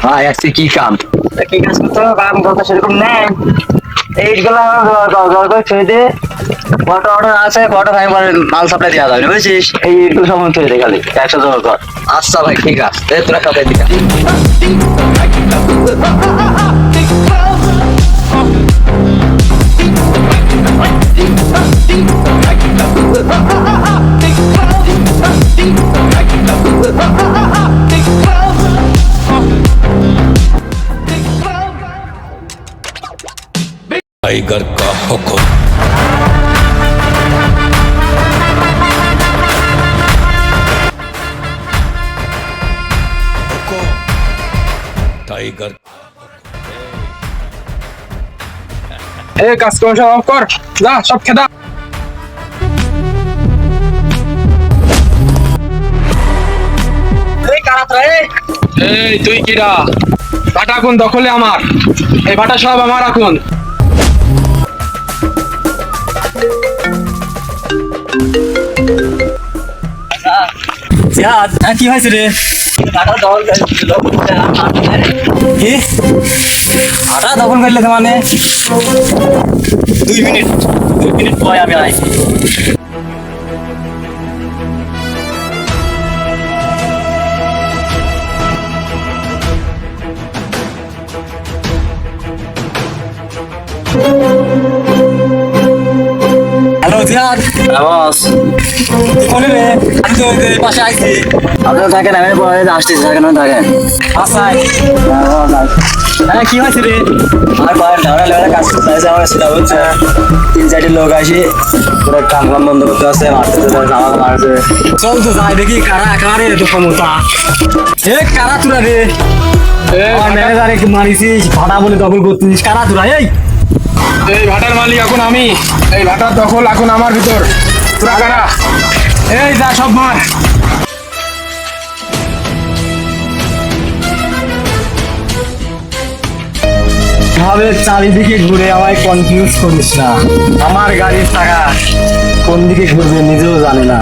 ভাই আসছি কি কাম? কি কাজ করতে হবে কাম করতে সেরকম নেই। এইগুলো ছেড়ে দে। ফটো অর্ডার আছে, ফটো ভাই মাল সাপ্লাই দেওয়া যাবে বুঝছিস? এইগুলো সব ছেড়ে দে খালি 100 জোগাড় কর। আচ্ছা ভাই ঠিক আছে, তোরা কাপড় দিকা। टाइगर का हुक्म। टाइगर এই কাজ কর, সব অফ কর, যা সব খেদা। এই কারাত রে, এই তুই কিরা? ভাটা কোন দখলে আমার, এই ভাটা সব আমার এখন। জিহাদ কি হয়েছে রে? ভাটা দখল করছিল কি? ভাটা দখল করলে মানে 2 মিনিট পরে আমি আইছি। হ্যালো জিহাদ, বস কোনে রে? আমি তো ওই পাশে আইছি। আপনি থাকেন, আমি পরে আসতেছি, থাকেন থাকেন। আচ্ছা হ্যাঁ কি হয়েছে রে? আর বাইরে ঝাড়া লেগে কাজ করতে আছে আমার, সেটা হচ্ছে 3-4টি লোক আসি পুরো কাম বন্ধ করতে আছে, মারতে আমাকে মারছে। চল তো যাই দেখি কারা কারে এত ক্ষমতা। এ কারা তুরা রে? ম্যানেজারে মারিছিস, ভাড়া বলে দখল করতেছিস, কারা তুরা? এই ভাটার মালিক এখন আমি, এই ভাটার দখল এখন আমার ভিতর। তোরা কারা? এই যা সব মার। ভাবে চারিদিকে ঘুরে আমায় কনফিউজ করিস না। আমার গাড়ির টাকা কোন দিকে ঘুরবে নিজেও জানে না।